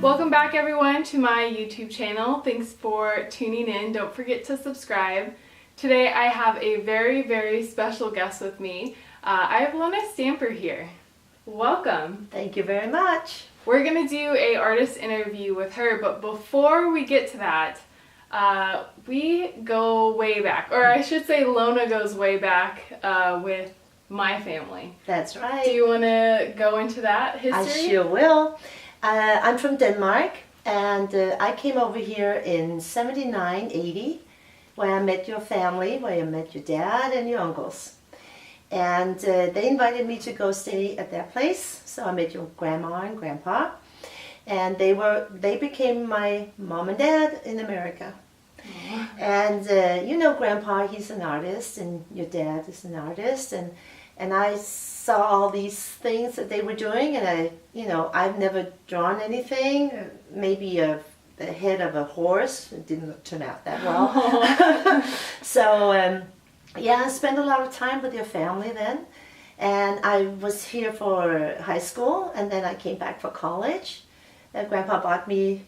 Welcome back everyone to my YouTube channel. Thanks for tuning in. Don't forget to subscribe. Today I have a very special guest with me. I have Lona Stamper here. Welcome. Thank you very much. We're going to do a artist interview with her, but before we get to that, we go way back, or I should say Lona goes way back with my family. That's right. Do you want to go into that history? I sure will. I'm from Denmark, and I came over here in 79, 80, where I met your family, where I met your dad and your uncles. And they invited me to go stay at their place, so I met your grandma and grandpa. And they became my mom and dad in America. Aww. And you know Grandpa, he's an artist, and your dad is an artist, and I saw all these things that they were doing, and I've never drawn anything, maybe the head of a horse. It didn't turn out that well. So yeah, I spent a lot of time with your family then, and I was here for high school, and then I came back for college. Grandpa bought me,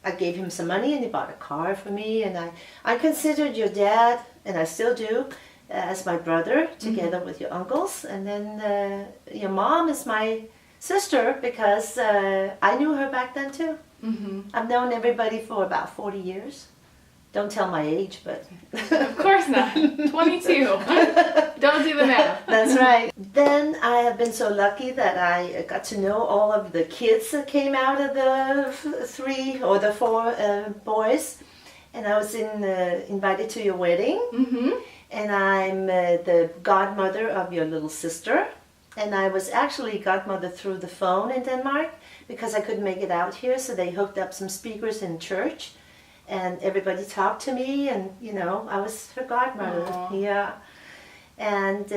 I gave him some money, and he bought a car for me, and I considered your dad, and I still do, as my brother, together with your uncles. And then your mom is my sister, because I knew her back then too. I've known everybody for about 40 years. Don't tell my age, but... Of course not. 22. Don't do the math. That's right. Then I have been so lucky that I got to know all of the kids that came out of the 3 or the 4 boys. And I was invited to your wedding. And I'm the godmother of your little sister. And I was actually godmother through the phone in Denmark, because I couldn't make it out here, so they hooked up some speakers in church. And everybody talked to me, and I was her godmother. Aww. Yeah. And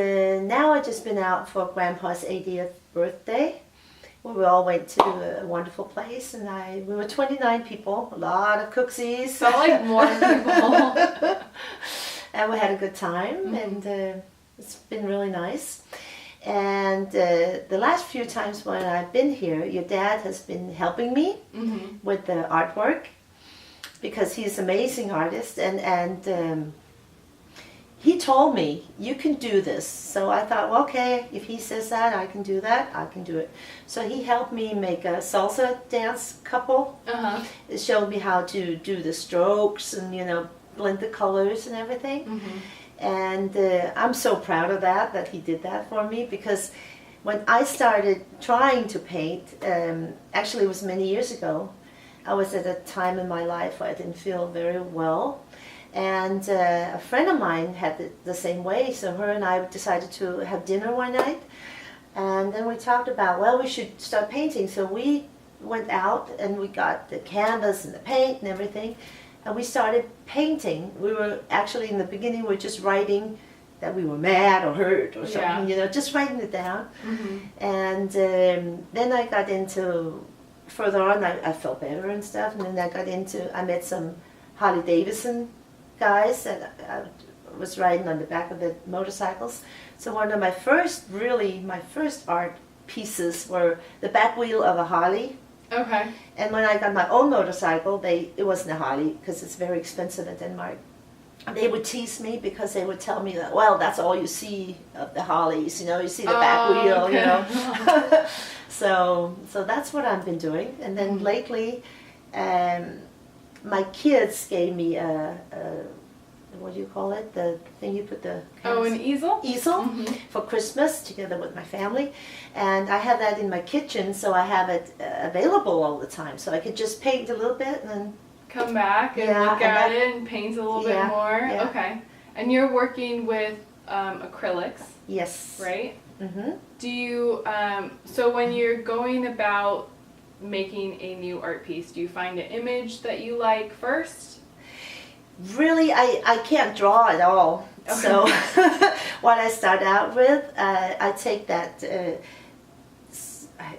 now I've just been out for Grandpa's 80th birthday, where we all went to a wonderful place, and we were 29 people, a lot of cooksies. Felt like more people. And we had a good time, and it's been really nice. And the last few times when I've been here, your dad has been helping me with the artwork, because he's an amazing artist, and he told me, you can do this. So I thought, well, okay, if he says that, I can do that, I can do it. So he helped me make a salsa dance couple. It showed me how to do the strokes and, blend the colors and everything. And I'm so proud of that he did that for me, because when I started trying to paint, actually it was many years ago, I was at a time in my life where I didn't feel very well, and a friend of mine had the same way, so her and I decided to have dinner one night, and then we talked about, well, we should start painting. So we went out and we got the canvas and the paint and everything, and we started painting. We were actually, in the beginning, we were just writing that we were mad or hurt or something, just writing it down. And then I got into... Further on, I felt better and stuff, and then I met some Harley Davidson guys that I was riding on the back of the motorcycles. So one of my first art pieces were the back wheel of a Harley. Okay. And when I got my own motorcycle, it wasn't a Harley, because it's very expensive in Denmark. They would tease me, because they would tell me that, well, that's all you see of the Harleys, you see the back wheel, okay. So that's what I've been doing. And then lately, my kids gave me what do you call it? The thing you put the... an easel? Easel for Christmas, together with my family. And I have that in my kitchen, so I have it available all the time. So I could just paint a little bit and then... Come back and look at it and paint a little bit more. Yeah. Okay. And you're working with acrylics. Yes. Right? Do you, so when you're going about making a new art piece, do you find an image that you like first? Really, I can't draw at all. Okay. So what I start out with, I take that,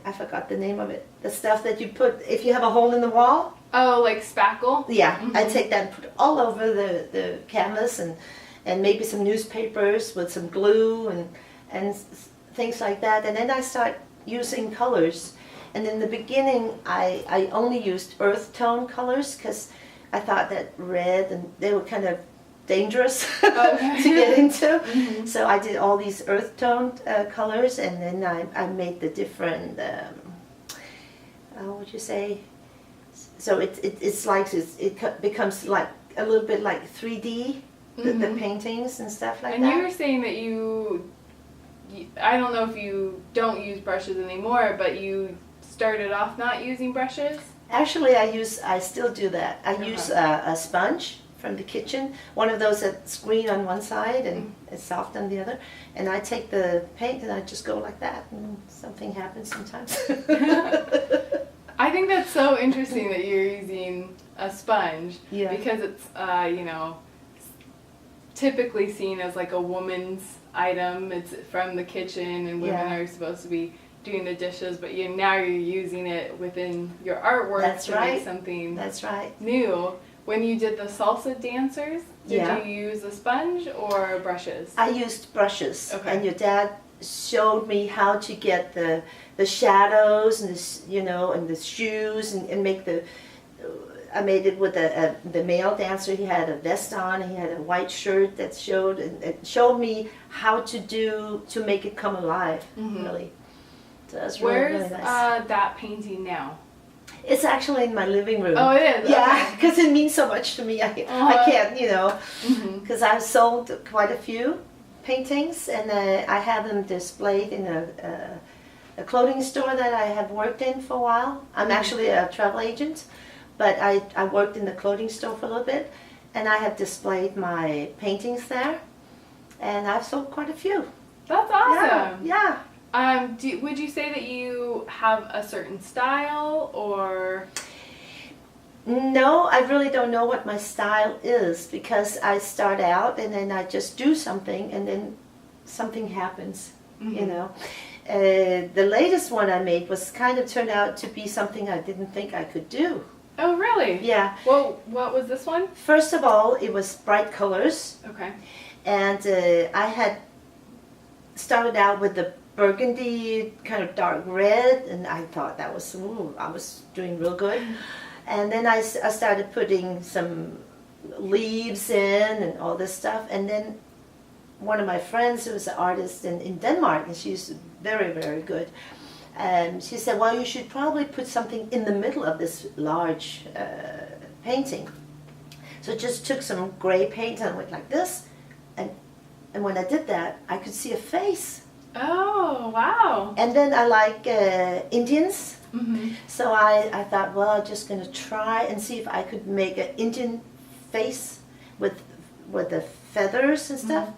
I forgot the name of it, the stuff that you put if you have a hole in the wall. Oh, like spackle? Yeah, I take that and put it all over the canvas, and maybe some newspapers with some glue and things like that. And then I start using colors. And in the beginning, I only used earth tone colors because I thought that red and they were kind of dangerous Okay. to get into. So I did all these earth toned colors, and then I made the different, what would you say? So it's like it becomes like a little bit like 3D, the paintings and stuff like and that. you were saying that I don't know if you don't use brushes anymore, but you started off not using brushes? Actually, I still do that. I use a sponge from the kitchen, one of those that's green on one side and it's soft on the other. And I take the paint and I just go like that, and something happens sometimes. I think that's so interesting that you're using a sponge, Yeah. because it's typically seen as like a woman's item. It's from the kitchen, and women are supposed to be doing the dishes, but now you're using it within your artwork to make something That's right. new. When you did the salsa dancers, did you use a sponge or brushes? I used brushes, Okay. and your dad showed me how to get the shadows and and the shoes and make the. I made it with the male dancer. He had a vest on, and he had a white shirt that showed, and it showed me how to make it come alive, really. So that's really, Where's really nice. that painting now? It's actually in my living room. Oh, it is? Yeah, Okay. because it means so much to me. I can't, because I've sold quite a few paintings, and I have them displayed in a clothing store that I have worked in for a while. I'm actually a travel agent, but I worked in the clothing store for a little bit, and I have displayed my paintings there, and I've sold quite a few. That's awesome. Yeah. Would you say that you have a certain style, or? No, I really don't know what my style is, because I start out and then I just do something and then something happens, The latest one I made was kind of turned out to be something I didn't think I could do. Oh, really? Yeah. Well, what was this one? First of all, it was bright colors, Okay. and I had started out with the burgundy, kind of dark red, and I thought that was, I was doing real good. And then I started putting some leaves in and all this stuff. And then one of my friends, who was an artist in Denmark, and she's very, very good, she said, well, you should probably put something in the middle of this large painting. So I just took some gray paint and went like this. And when I did that, I could see a face. Oh, wow. And then I like Indians. Mm-hmm. So I thought, well, I'm just going to try and see if I could make an Indian face with the feathers and stuff.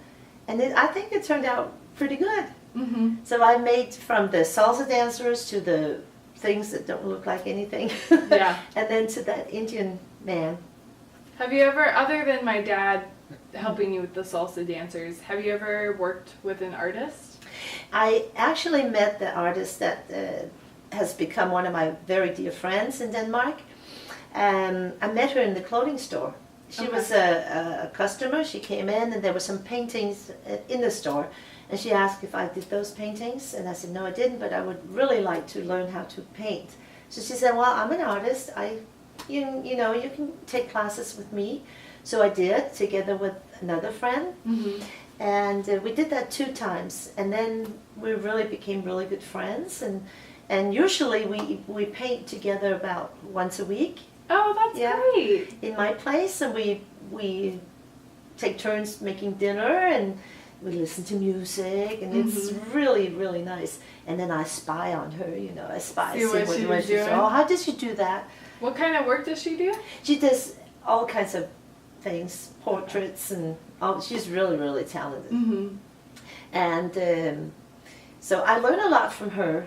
And I think it turned out pretty good. Mm-hmm. So I made from the salsa dancers to the things that don't look like anything. Yeah. And then to that Indian man. Have you ever, other than my dad helping you with the salsa dancers, have you ever worked with an artist? I actually met the artist that has become one of my very dear friends in Denmark. I met her in the clothing store. She was a customer. She came in and there were some paintings in the store. And she asked if I did those paintings. And I said, no, I didn't, but I would really like to learn how to paint. So she said, well, I'm an artist. You can take classes with me. So I did, together with another friend. Mm-hmm. And we did that 2 times. And then we really became really good friends. And usually we paint together about once a week. Oh, that's great. In my place, and we take turns making dinner, and we listen to music, and it's really, really nice. And then I spy on her, I spy. See what she was doing. Oh, how does she do that? What kind of work does she do? She does all kinds of things, portraits, and she's really, really talented. Mm-hmm. And so I learned a lot from her,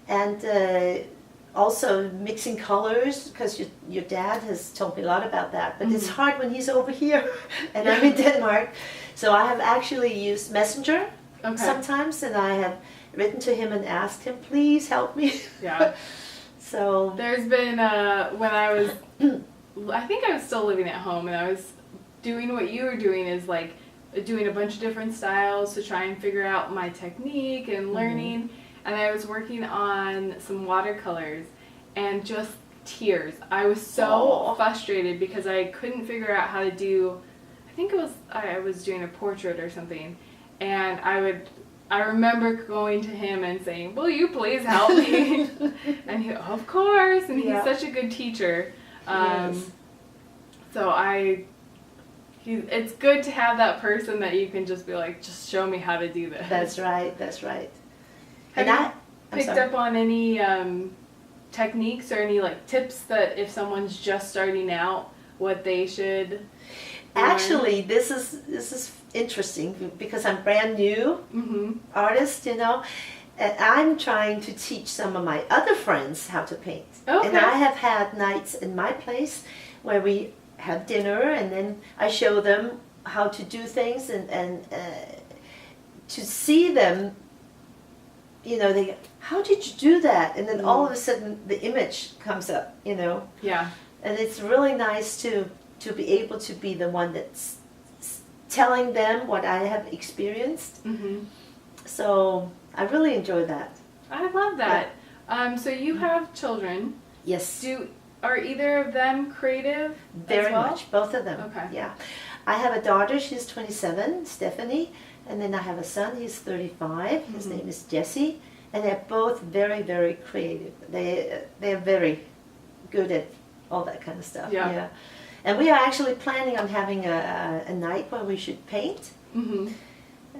and also mixing colors, because your dad has told me a lot about that, but it's hard when he's over here and I'm in Denmark. So I have actually used Messenger sometimes, and I have written to him and asked him, please help me. Yeah. So there's been, when I was, I think I was still living at home, and I was doing what you were doing, is like doing a bunch of different styles to try and figure out my technique and learning. and I was working on some watercolors and just tears. I was so frustrated because I couldn't figure out how to do, I think it was, I was doing a portrait or something, and I remember going to him and saying, "Will you please help me?" And he, of course, and he's such a good teacher. Yes. So it's good to have that person that you can just be like, just show me how to do this. That's right. That's right. Have you picked up on any techniques or any like tips that if someone's just starting out, what they should learn? Actually, this is interesting because I'm brand new artist, you know, and I'm trying to teach some of my other friends how to paint. Okay. And I have had nights in my place where we have dinner, and then I show them how to do things, and to see them, you know, they, how did you do that? And then all of a sudden the image comes up, you know. Yeah. And it's really nice to be able to be the one that's telling them what I have experienced. So I really enjoy that. I love that. So you have children. Yes. Are either of them creative? Very as well? much, both of them. Okay. Yeah. I have a daughter, she's 27, Stephanie, and then I have a son, he's 35. His name is Jesse, and they're both very, very creative. They're very good at all that kind of stuff. Yeah. And we are actually planning on having a night where we should paint.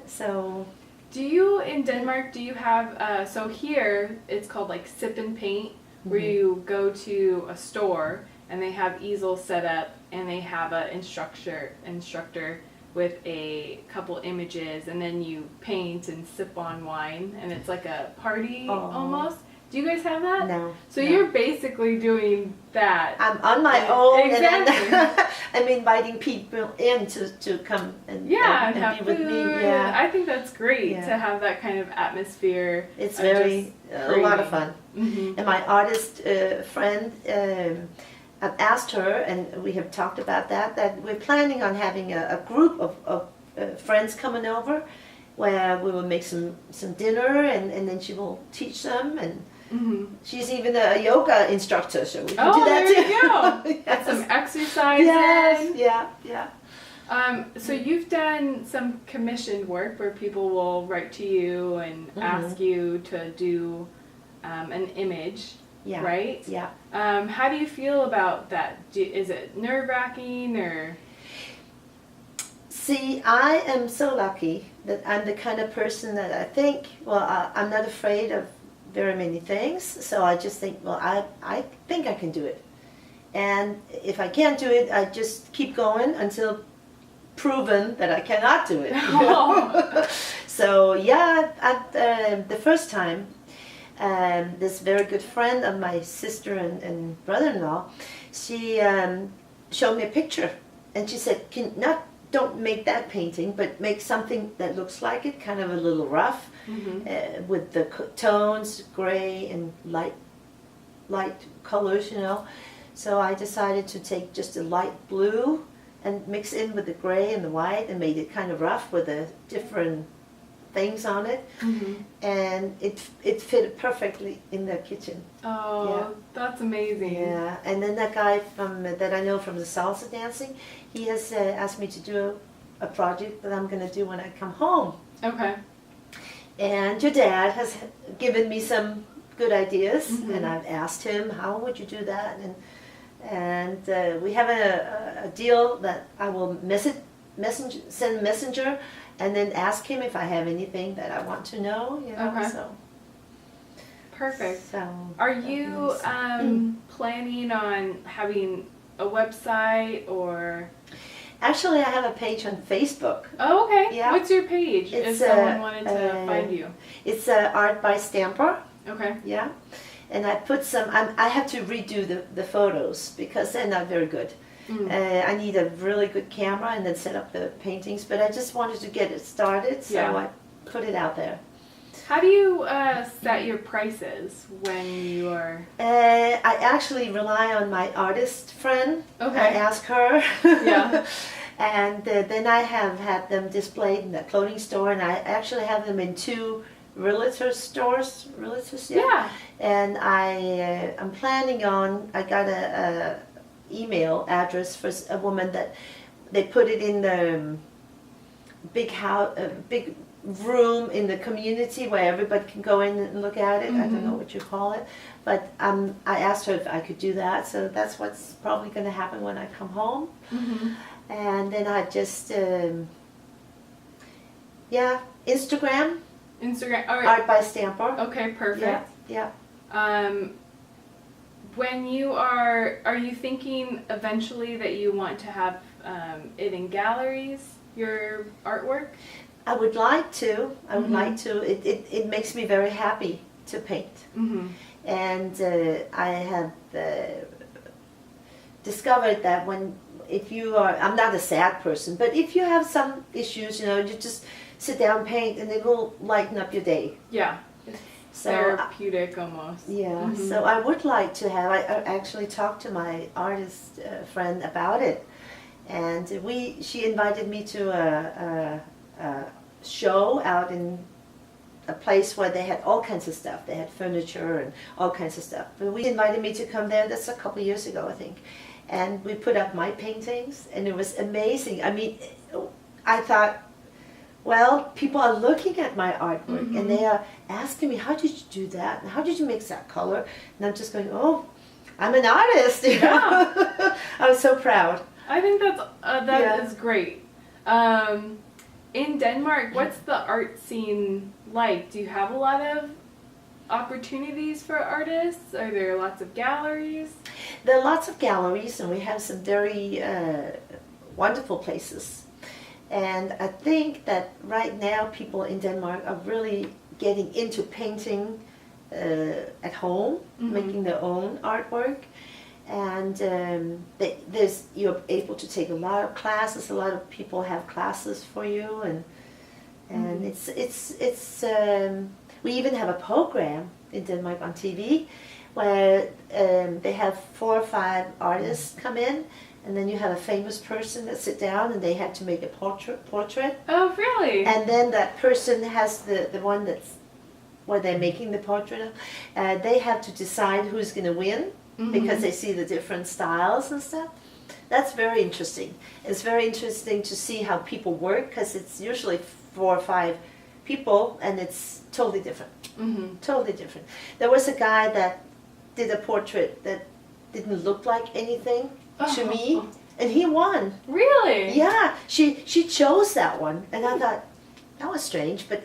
So. Do you, in Denmark, do you have, so here it's called like sip and paint, where you go to a store and they have easels set up and they have an instructor with a couple images, and then you paint and sip on wine, and it's like a party almost. Do you guys have that? No. So you're basically doing that. I'm on my own, Exactly. and then I'm inviting people in to come and have be food. with me. Yeah. I think that's great Yeah. to have that kind of atmosphere. It's of very just a lot of fun. Mhm. And my artist friend, I've asked her, and we have talked about that we're planning on having a group of friends coming over, where we will make some dinner, and then she will teach them, and she's even a yoga instructor, so we can do that there too. you go. Yes. Get some exercise Yes, in. yeah. So you've done some commissioned work where people will write to you and ask you to do an image, Yeah. right? Yeah. How do you feel about that? Is it nerve-wracking or? See, I am so lucky that I'm the kind of person that I think, I'm not afraid of very many things, so I just think, I think I can do it. And if I can't do it, I just keep going until proven that I cannot do it. So yeah, the first time, this very good friend of my sister and brother-in-law, she showed me a picture, and she said, don't make that painting, but make something that looks like it, kind of a little rough, with the tones, gray and light colors, you know. So I decided to take just a light blue and mix in with the gray and the white, and made it kind of rough with the different things on it, and it fit perfectly in the kitchen. Oh, Yeah. That's amazing. Yeah, and then that guy that I know from the salsa dancing, he has asked me to do a project that I'm going to do when I come home. Okay. And your dad has given me some good ideas, and I've asked him, how would you do that? And we have a deal that I will send a messenger, and then ask him if I have anything that I want to know. You know, Okay. so. Perfect. So, Are you planning on having a website or? actually, I have a page on Facebook. Oh, okay. Yeah. What's your page if It's, someone wanted to find you? It's Art by Stamper. Okay. Yeah, and I put some. I have to redo the photos because they're not very good. I need a really good camera and then set up the paintings. But I just wanted to get it started, so Yeah. I put it out there. How do you set your prices when you are? I actually rely on my artist friend. Okay. I ask her. Yeah. And then I have had them displayed in the clothing store, and I actually have them in 2 realtors, yeah. Yeah. And I'm planning on. I got a email address for a woman that they put it in the big house, big room in the community where everybody can go in and look at it. I don't know what you call it, but I asked her if I could do that. So that's what's probably going to happen when I come home. And then I just Instagram. All right. Art by Stamper. Okay, perfect. Yeah. When you are you thinking eventually that you want to have it in galleries, your artwork? I would like to. It makes me very happy to paint. And I have discovered that if you are, I'm not a sad person, but if you have some issues, you just sit down, paint, and it will lighten up your day. Yeah. So therapeutic almost. Yeah. So I would like to have. I actually talked to my artist friend about it, and she invited me to a show out in a place where they had all kinds of stuff. They had furniture and all kinds of stuff. But we invited me to come there. That's a couple years ago, I think. And we put up my paintings, and it was amazing. I mean, I thought, well, people are looking at my artwork, and they are asking me, how did you do that? And how did you mix that color? And I'm just going, oh, I'm an artist. Yeah. I was so proud. I think that is great. In Denmark, what's the art scene like? Do you have a lot of opportunities for artists? Are there lots of galleries? There are lots of galleries, and we have some very wonderful places. And I think that right now people in Denmark are really getting into painting at home, making their own artwork. And you're able to take a lot of classes. A lot of people have classes for you, and it's we even have a program in Denmark on TV where they have 4 or 5 artists come in, and then you have a famous person that sit down and they have to make a portrait. Oh, really? And then that person has the one that's where they're making the portrait of. They have to decide who's going to win. Because they see the different styles and stuff. That's very interesting. It's very interesting to see how people work, because it's usually 4 or 5 people, and it's totally different. Totally different. There was a guy that did a portrait that didn't look like anything to me, and he won. Really? Yeah, she chose that one, and I thought, that was strange, but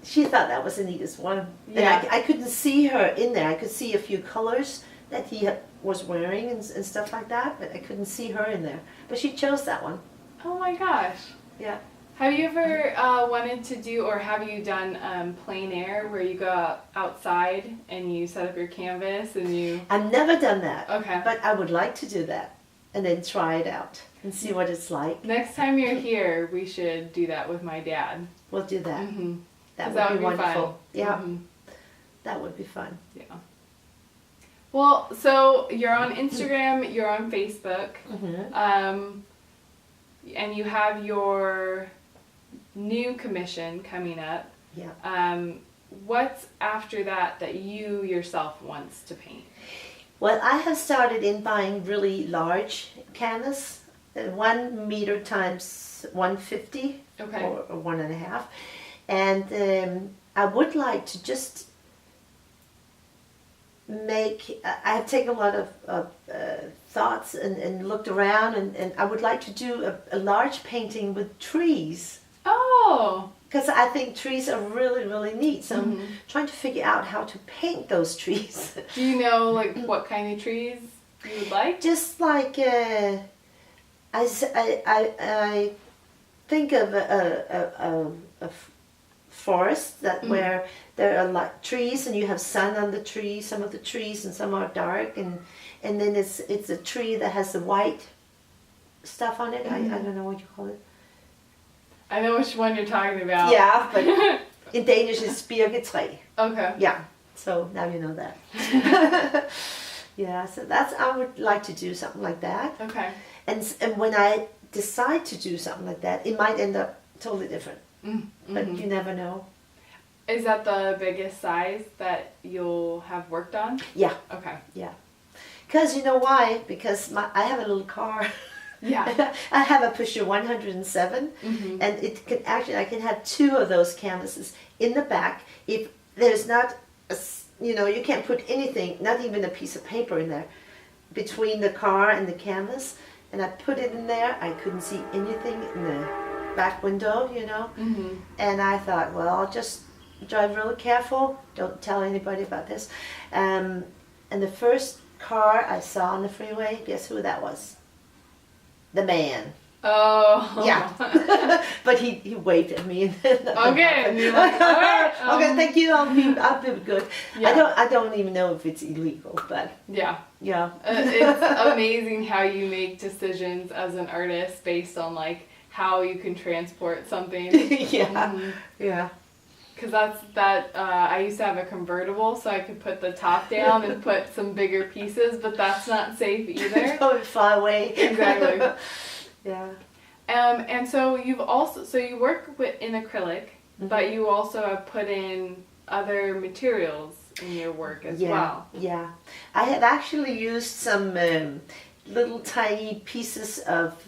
she thought that was the neatest one. Yeah. And I couldn't see her in there. I could see a few colors that he was wearing and stuff like that, but I couldn't see her in there. But she chose that one. Oh my gosh. Yeah. Have you ever wanted to do, or have you done plein air, where you go outside and you set up your canvas and you... I've never done that. Okay. But I would like to do that and then try it out and see what it's like. Next time you're here, we should do that with my dad. We'll do that. That would be wonderful. Fun. Yeah. That would be fun. Yeah. Well, so you're on Instagram, you're on Facebook, and you have your new commission coming up. Yeah. What's after that you yourself wants to paint? Well, I have started in buying really large canvas, 1 meter times 150 or 1.5. And I would like to just I have taken a lot of thoughts and looked around, and I would like to do a large painting with trees. Oh! Because I think trees are really, really neat. So I'm trying to figure out how to paint those trees. Do you know like what kind of trees you would like? Just like I think of a forest where there are like trees, and you have sun on the trees. Some of the trees, and some are dark, and then it's a tree that has the white stuff on it. I don't know what you call it. I know which one you're talking about. Yeah, but in Danish it's birketræ. Okay. Yeah, so now you know that. Yeah, so I would like to do something like that. Okay. And when I decide to do something like that, it might end up totally different. But you never know. Is that the biggest size that you'll have worked on? Yeah, Okay. yeah. Because you know why? Because I have a little car. Yeah. I have a Pusher 107, Mm-hmm. and it can actually I can have two of those canvases in the back. If there's not, you can't put anything, not even a piece of paper in there, between the car and the canvas. And I put it in there. I couldn't see anything in the back window, Mm-hmm. And I thought, well, I'll just drive really careful. Don't tell anybody about this. And the first car I saw on the freeway, guess who that was? The man. Oh. Yeah. But he waved at me. Okay. And you're like, all right. Okay, thank you. I'll be good. Yeah. I don't even know if it's illegal, but Yeah. yeah. It's amazing how you make decisions as an artist based on like how you can transport something. Yeah. Yeah. Because I used to have a convertible, so I could put the top down and put some bigger pieces, but that's not safe either. Going far away. Exactly. Yeah. And so you work in acrylic, but you also have put in other materials in your work as well. Yeah. I have actually used some little tiny pieces of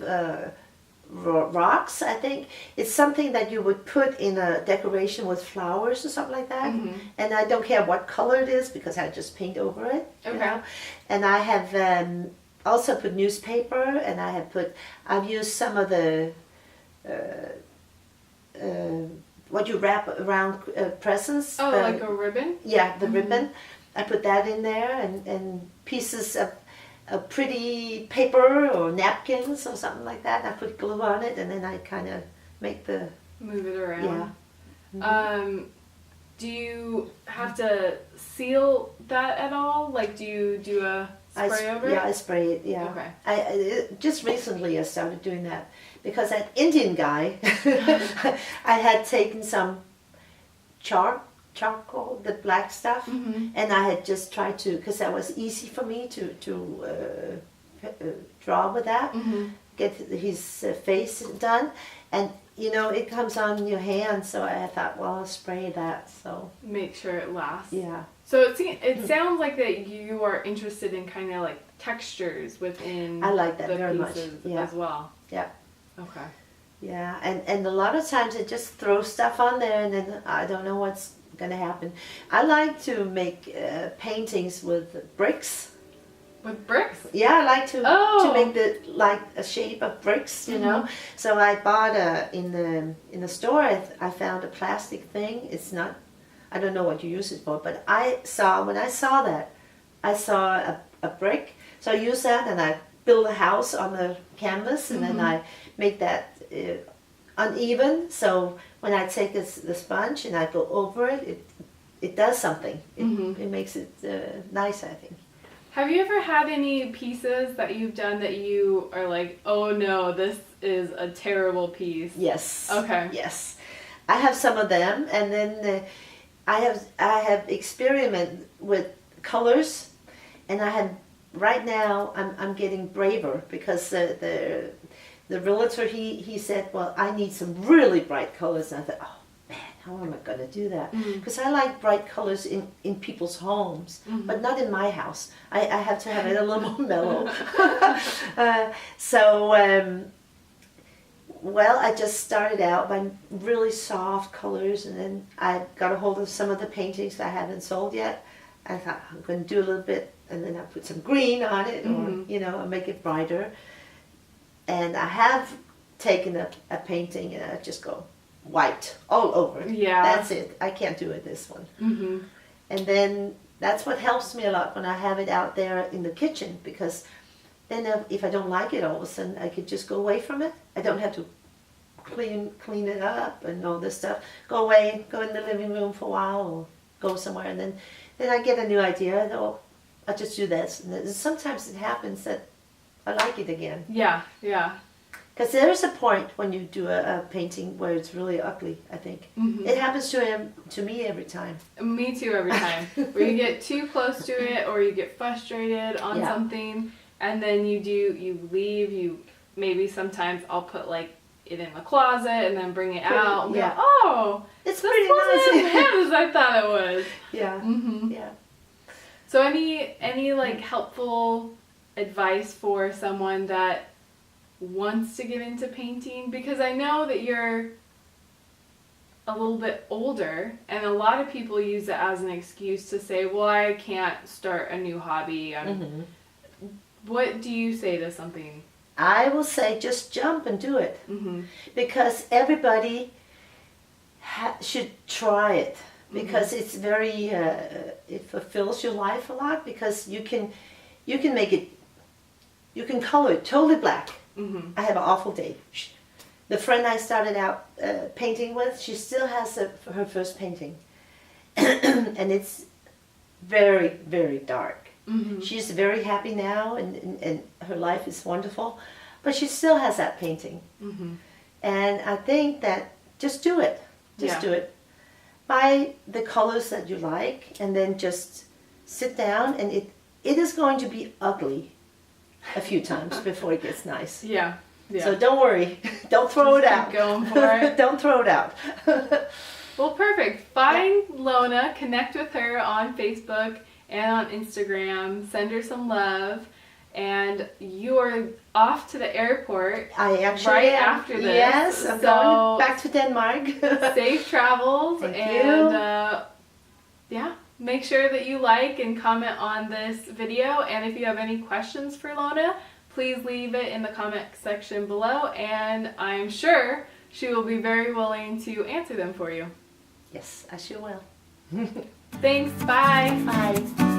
rocks, I think. It's something that you would put in a decoration with flowers or something like that. Mm-hmm. And I don't care what color it is because I just paint over it. Okay. And I have also put newspaper, and I've used some of the what you wrap around presents. Oh, like a ribbon? Yeah, the ribbon. I put that in there, and pieces of pretty paper or napkins or something like that. I put glue on it, and then I kind of Move it around. Yeah. Do you have to seal that at all? Like, do you do a spray over it? Yeah, I spray it. Yeah. Okay. Just recently I started doing that because that Indian guy, I had taken some charcoal, the black stuff, and I had just tried to, because that was easy for me to draw with that, get his face done, and it comes on your hand, so I thought, well, I'll spray that, so. Make sure it lasts. Yeah. So it sounds like that you are interested in kind of like textures within I like that the very much. pieces Yeah. as well. Yeah. Okay. Yeah, and a lot of times I just throw stuff on there, and then I don't know what's going to happen. I like to make paintings with bricks. With bricks? Yeah, I like to make a shape of bricks, So I bought in the store. I found a plastic thing. It's not, I don't know what you use it for, but when I saw that, I saw a brick. So I use that, and I build a house on the canvas, and then I make that uneven. So when I take the sponge and I go over it, it does something. It makes it nice, I think. Have you ever had any pieces that you've done that you are like, oh no, this is a terrible piece? Yes. Okay. Yes, I have some of them, and then I have experimented with colors, and right now I'm getting braver because the realtor he said, well, I need some really bright colors, and I thought, oh man, how am I going to do that? Because I like bright colors in people's homes, but not in my house. I have to have it a little more mellow. Well, I just started out by really soft colors, and then I got a hold of some of the paintings that I haven't sold yet. I thought, I'm going to do a little bit, and then I put some green on it, or, I'll make it brighter. And I have taken a painting, and I just go white all over. Yeah. That's it. I can't do it this one. And then that's what helps me a lot when I have it out there in the kitchen, because then if I don't like it, all of a sudden I could just go away from it. I don't have to clean it up and all this stuff. Go away, go in the living room for a while, or go somewhere, and then I get a new idea, and I'll just do this. And sometimes it happens that I like it again. Yeah, yeah. Because there is a point when you do a painting where it's really ugly, I think. It happens to me every time. Me too, every time. Where you get too close to it, or you get frustrated on something, and then you leave, maybe sometimes I'll put like it in the closet and then bring it out and yeah. go, oh, It's this pretty wasn't as nice. bad as I thought it was. Yeah. Mm-hmm. Yeah. So any like helpful advice for someone that wants to get into painting? Because I know that you're a little bit older, and a lot of people use it as an excuse to say, well, I can't start a new hobby. What do you say to something? I will say just jump and do it, Mm-hmm. because everybody should try it, because it's very it fulfills your life a lot, because you can make it, you can color it totally black. Mm-hmm. I have an awful day. The friend I started out painting with, she still has her first painting, and it's very, very dark. Mm-hmm. She's very happy now, and her life is wonderful, but she still has that painting. Mm-hmm. And I think that just do it. Just do it. Buy the colors that you like, and then just sit down, and it is going to be ugly a few times before it gets nice. Yeah. Yeah. So don't worry. Don't throw it out. Keep going for it. Don't throw it out. Well, perfect. Find Lona, connect with her on Facebook and on Instagram, send her some love, and you are off to the airport. I actually right am. after this. Yes, I'm going back to Denmark. Safe travels. Thank and you. Yeah, make sure that you like and comment on this video, and if you have any questions for Lona, please leave it in the comment section below, and I'm sure she will be very willing to answer them for you. Yes, I sure will. Thanks, bye. Bye.